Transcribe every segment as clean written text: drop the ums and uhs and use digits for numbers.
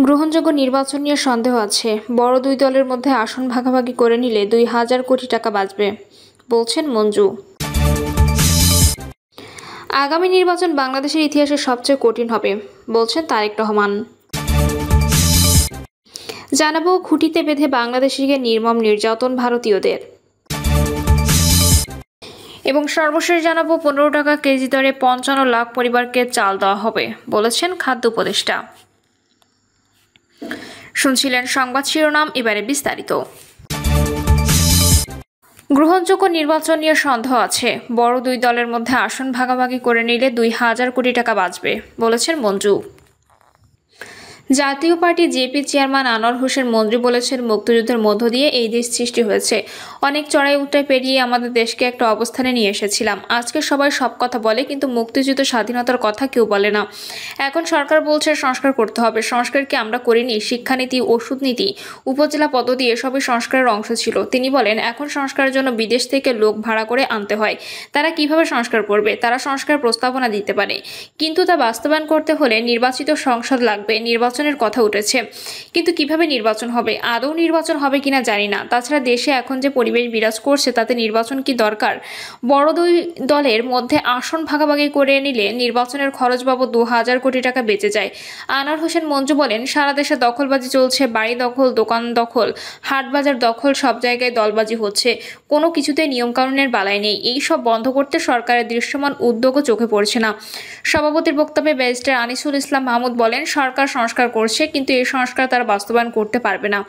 গ্রহণযোগ্য নির্বাচন নিয়ে সন্দেহ আছে। বড় দুই দলের মধ্যে আসন ভাগাভাগি করে নিলে ২,০০০ কোটি টাকা বাঁচবে, বলছেন মঞ্জু। আগামী নির্বাচন বাংলাদেশের ইতিহাসে সবচেয়ে কঠিন হবে, বলছেন তারেক রহমান। জানাবো খুঁটিতে বেঁধে বাংলাদেশিকে নির্মম নির্যাতন ভারতীয়দের। এবং সর্বশেষ জানাবো ১৫ টাকা কেজি দরে ৫৫ লাখ পরিবারকে চাল দেওয়া হবে, বলেছেন খাদ্য উপদেষ্টা। শুনছিলেন সংবাদ শিরোনাম, এবারে বিস্তারিত। গ্রহণযোগ্য নির্বাচন নিয়ে সন্দেহ আছে। বড় দুই দলের মধ্যে আসন ভাগাভাগি করে নিলে ২,০০০ কোটি টাকা বাঁচবে, বলেছেন মঞ্জু। জাতীয় party JP chairman Anwar Hossain Manju বলেছেন, মুক্তিযুদ্ধের মধ্য দিয়ে এই দেশ সৃষ্টি হয়েছে। অনেক চড়াই উতরাই পেরিয়ে আমাদের দেশকে একটা অবস্থানে নিয়ে এসেছিলাম। আজকে সবাই সব কথা বলে, কিন্তু মুক্তিযুদ্ধ স্বাধীনতার কথা কেউ বলে না। এখন সরকার বলছে সংস্কার করতে হবে। সংস্কার কি আমরা করিনি? শিক্ষানীতি, ওষুধ নীতি, উপজেলা পদ্ধতি এসবই সংস্কারের অংশ ছিল। তিনি বলেন, এখন সংস্কারের জন্য বিদেশ থেকে লোক ভাড়া করে আনতে হয়। তারা কিভাবে সংস্কার করবে? তারা সংস্কার প্রস্তাবনা দিতে পারে, কিন্তু তা বাস্তবায়ন করতে হলে নির্বাচিত সংসদ লাগবে। নির্বাচনের কথা উঠেছে, কিন্তু কিভাবে নির্বাচন হবে? আদৌ নির্বাচন হবে কিনা জানি না। তাছাড়া দেশে এখন যে পরিবেশ বিরাজ করছে তাতে নির্বাচন কি দরকার? বড় দুই দলের মধ্যে আসন ভাগাভাগি করে নিলে নির্বাচনের খরচ বাবদ ২,০০০ কোটি টাকা বেঁচে যায়। আনোয়ার হোসেন মঞ্জু বলেন, সারা দেশে দখলবাজি চলছে। বাড়ি দখল, দোকান দখল, হাট বাজার দখল, সব জায়গায় দলবাজি হচ্ছে। কোনো কিছুতে নিয়মকানুনের বালাই নেই। এই সব বন্ধ করতে সরকারের দৃশ্যমান উদ্যোগও চোখে পড়ছে না। সভাপতির বক্তব্যে ব্যারিস্টার আনিসুল ইসলাম মাহমুদ বলেন, সরকার সংস্কার করছে, কিন্তু এই সংস্কার তারা বাস্তবায়ন করতে পারবে না।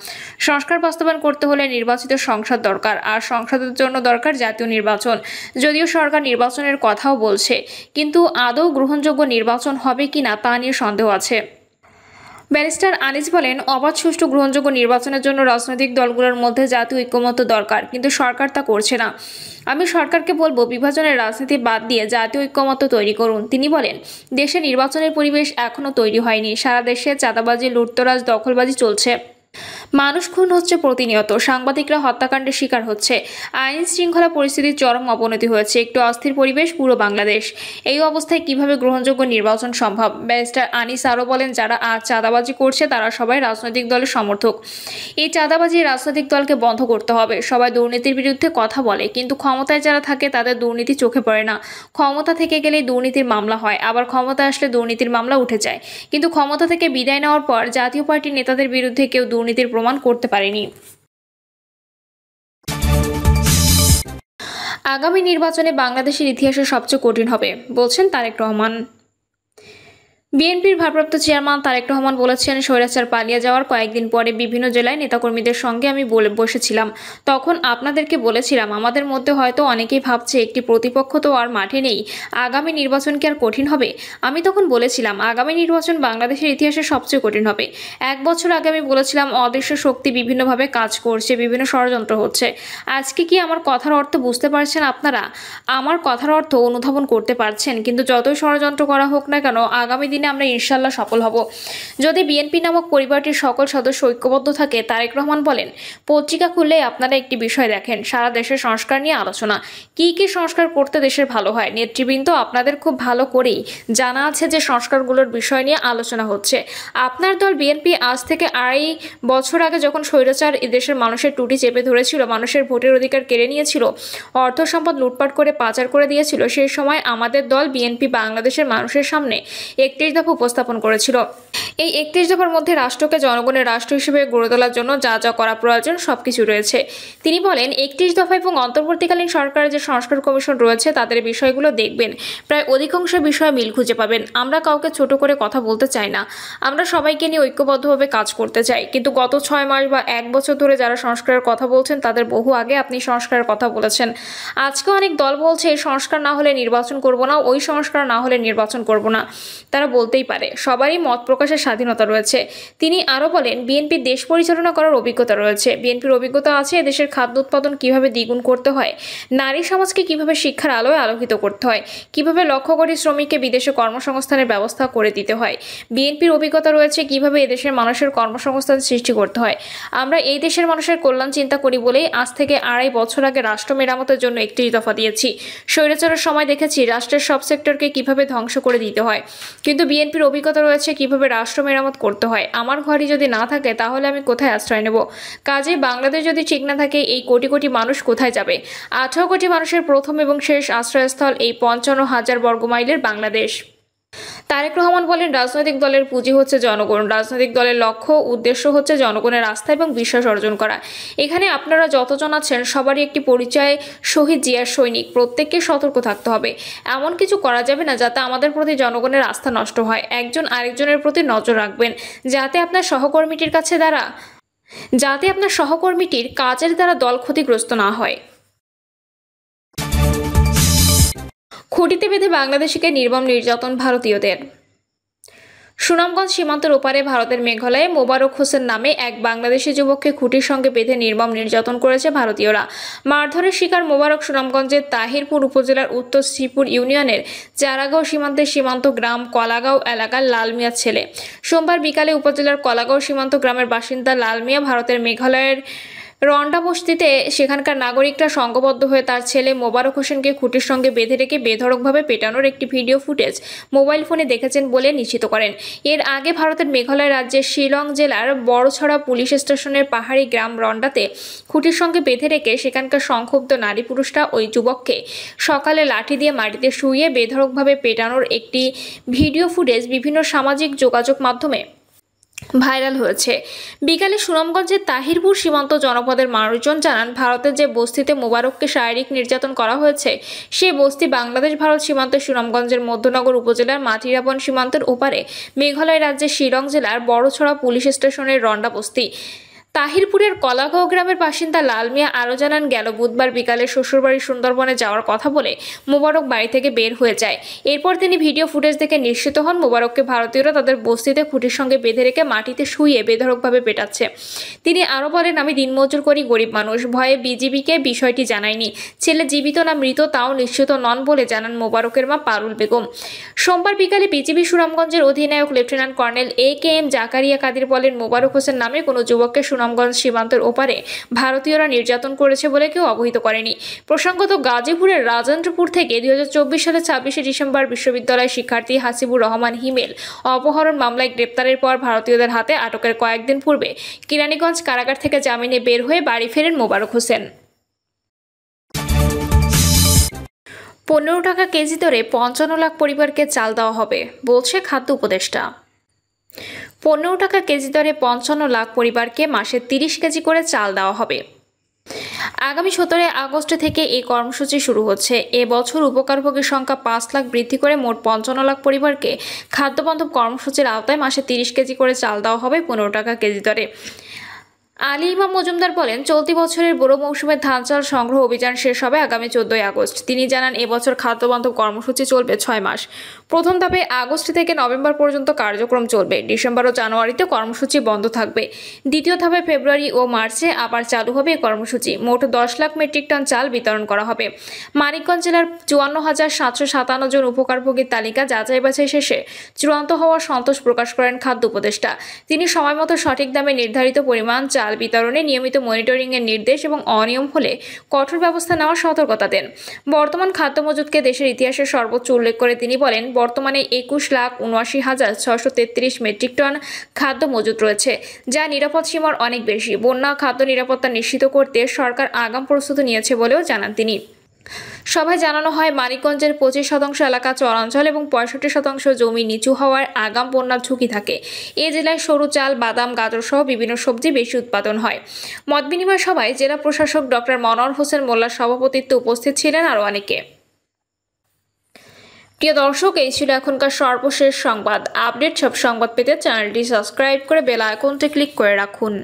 সংস্কার বাস্তবায়ন করতে হলে নির্বাচিত সংসদ দরকার, আর সংসদের জন্য দরকার জাতীয় নির্বাচন। যদিও সরকার নির্বাচনের কথাও বলছে, কিন্তু আদৌ গ্রহণযোগ্য নির্বাচন হবে কিনা তা নিয়ে সন্দেহ আছে। ব্যারিস্টার আনিস বলেন, অবাধ, সুষ্ঠু, গ্রহণযোগ্য নির্বাচনের জন্য রাজনৈতিক দলগুলোর মধ্যে জাতীয় ঐক্যমত্য দরকার, কিন্তু সরকার তা করছে না। আমি সরকারকে বলবো, বিভাজনের রাজনীতি বাদ দিয়ে জাতীয় ঐক্যমত্য তৈরি করুন। তিনি বলেন, দেশে নির্বাচনের পরিবেশ এখনো তৈরি হয়নি। সারা দেশে চাঁদাবাজি, লুটতরাজ, দখলবাজি চলছে। মানুষ খুন হচ্ছে প্রতিনিয়ত। সাংবাদিকরা হত্যাকাণ্ডের শিকার হচ্ছে। আইন শৃঙ্খলা পরিস্থিতির চরম অবনতি হয়েছে। একটু অস্থির পরিবেশ পুরো বাংলাদেশ। এই অবস্থায় কিভাবে গ্রহণযোগ্য নির্বাচন সম্ভব? ব্যারিস্টার আনিস আরও বলেন, যারা আজ চাঁদাবাজি করছে তারা সবাই রাজনৈতিক দলের সমর্থক। এই চাঁদাবাজি রাজনৈতিক দলকে বন্ধ করতে হবে। সবাই দুর্নীতির বিরুদ্ধে কথা বলে, কিন্তু ক্ষমতায় যারা থাকে তাদের দুর্নীতি চোখে পড়ে না। ক্ষমতা থেকে গেলেই দুর্নীতির মামলা হয়, আবার ক্ষমতায় আসলে দুর্নীতির মামলা উঠে যায়। কিন্তু ক্ষমতা থেকে বিদায় নেওয়ার পর জাতীয় পার্টির নেতাদের বিরুদ্ধে কেউ দুর্নীতির প্রমাণ করতে পারেনি। আগামী নির্বাচনে বাংলাদেশের ইতিহাসে সবচেয়ে কঠিন হবে, বলছেন তারেক রহমান। বিএনপির ভারপ্রাপ্ত চেয়ারম্যান তারেক রহমান বলেছেন, স্বৈরাচার পালিয়ে যাওয়ার কয়েকদিন পরে বিভিন্ন জেলায় নেতাকর্মীদের সঙ্গে আমি বসেছিলাম। তখন আপনাদেরকে বলেছিলাম, আমাদের মধ্যে হয়তো অনেকেই ভাবছে একটি প্রতিপক্ষ তো আর মাঠে নেই, আগামী নির্বাচন কি আর কঠিন হবে? আমি তখন বলেছিলাম, আগামী নির্বাচন বাংলাদেশের ইতিহাসে সবচেয়ে কঠিন হবে। ১ বছর আগে আমি বলেছিলাম, অদৃশ্য শক্তি বিভিন্নভাবে কাজ করছে, বিভিন্ন ষড়যন্ত্র হচ্ছে। আজকে কি আমার কথার অর্থ বুঝতে পারছেন আপনারা? আমার কথার অর্থ অনুধাবন করতে পারছেন? কিন্তু যতই ষড়যন্ত্র করা হোক না কেন, আগামী দিনে আমরা ইনশাল্লাহ সফল হব, যদি বিএনপি নামক পরিবারটির সকল সদস্য ঐক্যবদ্ধ থাকে। তারেক রহমান বলেন, পত্রিকা খুললে আপনারা একটি বিষয় দেখেন, সারা দেশের সংস্কার নিয়ে আলোচনা। কি কি সংস্কার করতে দেশের ভালো হয়? নেতৃবৃন্দ, আপনাদের খুব ভালো করেই জানা আছে যে সংস্কারগুলোর বিষয় নিয়ে আলোচনা হচ্ছে। আপনার দল বিএনপি আজ থেকে ২.৫ বছর আগে যখন স্বৈরাচার এদেশের মানুষের টুটি চেপে ধরেছিল, মানুষের ভোটের অধিকার কেড়ে নিয়েছিল, অর্থ সম্পদ লুটপাট করে পাচার করে দিয়েছিল, সেই সময় আমাদের দল বিএনপি বাংলাদেশের মানুষের সামনে ৩১ দফা উপস্থাপন করেছিল। এই ৩১ দফার মধ্যে রাষ্ট্রকে জনগণের রাষ্ট্র হিসেবে গড়ে তোলার জন্য যা যা করা প্রয়োজন সবকিছু রয়েছে। তিনি বলেন, ৩১ দফা এবং অন্তর্বর্তীকালীন সরকারের যে সংস্কার কমিশন রয়েছে তাদের বিষয়গুলো দেখবেন, প্রায় অধিকাংশ বিষয়ে মিল খুঁজে পাবেন। আমরা কাউকে ছোট করে কথা বলতে চাই না, আমরা সবাইকে নিয়ে ঐক্যবদ্ধভাবে কাজ করতে চাই। কিন্তু গত ৬ মাস বা ১ বছর ধরে যারা সংস্কারের কথা বলছেন তাদের বহু আগে আপনি সংস্কারের কথা বলেছেন। আজকে অনেক দল বলছে, এই সংস্কার না হলে নির্বাচন করব না, ওই সংস্কার না হলে নির্বাচন করব না। তারা বলতেই পারে, সবারই মত প্রকাশের স্বাধীনতা রয়েছে। তিনি আরও বলেন, বিএনপির দেশ পরিচালনা করার অভিজ্ঞতা রয়েছে। বিএনপির অভিজ্ঞতা আছে দেশের খাদ্য উৎপাদন কিভাবে দ্বিগুণ করতে হয়, নারী সমাজকে কিভাবে শিক্ষার আলোয় আলোকিত করতে হয়, কিভাবে লক্ষ কোটি শ্রমিককে বিদেশে কর্মসংস্থানের ব্যবস্থা করে দিতে হয়। বিএনপির অভিজ্ঞতা রয়েছে কিভাবে এদেশের মানুষের কর্মসংস্থান সৃষ্টি করতে হয়। আমরা এই দেশের মানুষের কল্যাণ চিন্তা করি বলেই আজ থেকে ২.৫ বছর আগে রাষ্ট্র মেরামতের জন্য ৩১ দফা দিয়েছি। স্বৈরাচারের সময় দেখেছি রাষ্ট্রের সব সেক্টরকে কিভাবে ধ্বংস করে দিতে হয়, কিন্তু বিএনপির অভিজ্ঞতা রয়েছে কিভাবে রাষ্ট্র মেরামত করতে হয়। আমার ঘরই যদি না থাকে তাহলে আমি কোথায় আশ্রয় নেব? কাজে বাংলাদেশ যদি ঠিক না থাকে এই কোটি কোটি মানুষ কোথায় যাবে? 18 কোটি মানুষের প্রথম এবং শেষ আশ্রয়স্থল এই 55,000 বর্গমাইলের বাংলাদেশ। তারেক রহমান বলেন, রাজনৈতিক দলের পুঁজি হচ্ছে জনগণ। রাজনৈতিক দলের লক্ষ্য উদ্দেশ্য হচ্ছে জনগণের আস্থা এবং বিশ্বাস অর্জন করা। এখানে আপনারা যতজন আছেন সবারই একটি পরিচয় শহীদ জিয়ার সৈনিক। প্রত্যেককে সতর্ক থাকতে হবে। এমন কিছু করা যাবে না যাতে আমাদের প্রতি জনগণের আস্থা নষ্ট হয়। একজন আরেকজনের প্রতি নজর রাখবেন যাতে আপনার সহকর্মীটির কাজের দ্বারা দল ক্ষতিগ্রস্ত না হয়। খুঁটিতে বেঁধে বাংলাদেশিকে নির্মম নির্যাতন ভারতীয়দের। সুনামগঞ্জ সীমান্তের ওপারে ভারতের মেঘালয়ে মোবারক হোসেন নামে এক বাংলাদেশি যুবককে খুঁটির সঙ্গে বেঁধে নির্মম নির্যাতন করেছে ভারতীয়রা। মারধরের শিকার মোবারক সুনামগঞ্জের তাহিরপুর উপজেলার উত্তর শ্রীপুর ইউনিয়নের চারাগাঁও সীমান্ত গ্রাম কলাগাঁও এলাকার লাল মিয়ার ছেলে। সোমবার বিকালে উপজেলার কলাগাঁও সীমান্ত গ্রামের বাসিন্দা লাল মিয়া ভারতের মেঘালয়ের রন্ডা বস্তিতে সেখানকার নাগরিকরা সংঘবদ্ধ হয়ে তার ছেলে মোবারক হোসেনকে খুঁটির সঙ্গে বেঁধে রেখে বেধড়কভাবে পেটানোর একটি ভিডিও ফুটেজ মোবাইল ফোনে দেখেছেন বলে নিশ্চিত করেন। এর আগে ভারতের মেঘালয় রাজ্যের শিলং জেলার বড়ছড়া পুলিশ স্টেশনের পাহাড়ি গ্রাম রন্ডাতে খুঁটির সঙ্গে বেঁধে রেখে সেখানকার সংক্ষুব্ধ নারী পুরুষরা ওই যুবককে সকালে লাঠি দিয়ে মাটিতে শুইয়ে বেধড়কভাবে পেটানোর একটি ভিডিও ফুটেজ বিভিন্ন সামাজিক যোগাযোগ মাধ্যমে ভাইরাল হয়েছে। বিকালে সুনামগঞ্জের তাহিরপুর সীমান্ত জনপদের মানুষজন জানান, ভারতের যে বস্তিতে মোবারককে শারীরিক নির্যাতন করা হয়েছে সে বস্তি বাংলাদেশ ভারত সীমান্তে সুনামগঞ্জের মধ্যনগর উপজেলার মাটিরাবন সীমান্তের ওপারে মেঘালয় রাজ্যের শিলং জেলার বড়ছড়া পুলিশ স্টেশনের রন্ডা বস্তি। তাহিরপুরের কলাগাঁও গ্রামের বাসিন্দা লাল মিয়া আরও জানান, গেল বুধবার বিকালে শ্বশুরবাড়ি সুন্দরবনে যাওয়ার কথা বলে মোবারক বাড়ি থেকে বের হয়ে যায়। এরপর তিনি ভিডিও ফুটেজ দেখে নিশ্চিত হন মোবারককে ভারতীয়রা তাদের বস্তিতে খুঁটির সঙ্গে বেঁধে রেখে মাটিতে শুইয়ে বেধড়কভাবে পেটাচ্ছে। তিনি আরও বলেন, আমি দিনমজুর করি, গরিব মানুষ, ভয়ে বিজিবিকে বিষয়টি জানায়নি। ছেলে জীবিত না মৃত তাও নিশ্চিত নন বলে জানান মোবারকের মা পারুল বেগম। সোমবার বিকালে বিজিবি সুনামগঞ্জের অধিনায়ক lieutenant colonel AKM Zakaria Kadir বলেন, মোবারক হোসেন নামে কোনো যুবককে সুনামগঞ্জ সীমান্তের ওপারে ভারতীয়রা নির্যাতন করেছে বলে কেউ অবহিত করেনি। প্রসঙ্গত, গাজীপুরের রাজেন্দ্রপুর থেকে 2024 সালের 26শে ডিসেম্বর বিশ্ববিদ্যালয় শিক্ষার্থী হাসিবুর রহমান হিমেল অপহরণ মামলায় গ্রেপ্তারের পর ভারতীয়দের হাতে আটকের কয়েকদিন পূর্বে কেরানীগঞ্জ কারাগার থেকে জামিনে বের হয়ে বাড়ি ফেরেন মোবারক হোসেন। 15 টাকা কেজি দরে 55 লাখ পরিবারকে চাল দেওয়া হবে বলছে খাদ্য উপদেষ্টা। 15 টাকা কেজি দরে 55 লাখ পরিবারকে মাসে 30 কেজি করে চাল দেওয়া হবে। আগামী 17 আগস্ট থেকে এই কর্মসূচি শুরু হচ্ছে। এবছর উপকারভোগীর সংখ্যা 5 লাখ বৃদ্ধি করে মোট 55 লাখ পরিবারকে খাদ্যবান্ধব কর্মসূচির আওতায় মাসে 30 কেজি করে চাল দেওয়া হবে 15 টাকা কেজি দরে। আলী ইমাম মজুমদার বলেন, চলতি বছরের বোরো মৌসুমের ধান চাল সংগ্রহ অভিযান শেষ হবে আগামী 14 আগস্ট। তিনি জানান, এবছর খাদ্যবান্ধব কর্মসূচি চলবে 6 মাস। প্রথম ধাপে আগস্ট থেকে নভেম্বর পর্যন্ত কার্যক্রম চলবে। ডিসেম্বর ও জানুয়ারিতে কর্মসূচি বন্ধ থাকবে। দ্বিতীয় ধাপে ফেব্রুয়ারি ও মার্চে আবার চালু হবে এই কর্মসূচি। মোট 10 লাখ মেট্রিক টন চাল বিতরণ করা হবে। মানিকগঞ্জ জেলার 54,757 জন উপকারভোগীর তালিকা যাচাই বাছাই শেষে চূড়ান্ত হওয়ার সন্তোষ প্রকাশ করেন খাদ্য উপদেষ্টা। তিনি সময়মতো সঠিক দামে নির্ধারিত পরিমাণ চাল বিতরণে নিয়মিত মনিটরিং এর নির্দেশ এবং অনিয়ম হলে কঠোর ব্যবস্থা নেওয়ার সতর্কতা দেন। বর্তমান খাদ্য মজুদকে দেশের ইতিহাসে সর্বোচ্চ উল্লেখ করে তিনি বলেন, বর্তমানে 21,79,633 মেট্রিক টন খাদ্য মজুদ রয়েছে, যা নিরাপদ সীমার অনেক বেশি। বন্যা খাদ্য নিরাপত্তা নিশ্চিত করতে সরকার আগাম প্রস্তুতি নিয়েছে বলেও জানান তিনি। সভায় জানানো হয়, মানিকগঞ্জের 25% এলাকা চরাঞ্চল এবং 65% জমি নিচু হওয়ার আগাম বন্যার ঝুঁকি থাকে। এ জেলায় সরু চাল, বাদাম, গাজর সহ বিভিন্ন সবজি বেশি উৎপাদন হয়। মত বিনিময় সভায় জেলা প্রশাসক ডক্টর মনোয়ার হোসেন মোল্লার সভাপতিত্বে উপস্থিত ছিলেন আরও অনেকে। প্রিয় দর্শক, এই ছিল এখনকার সর্বশেষ সংবাদ। আপডেট সব সংবাদ পেতে চ্যানেলটি সাবস্ক্রাইব করে বেল আইকনটি ক্লিক করে রাখুন।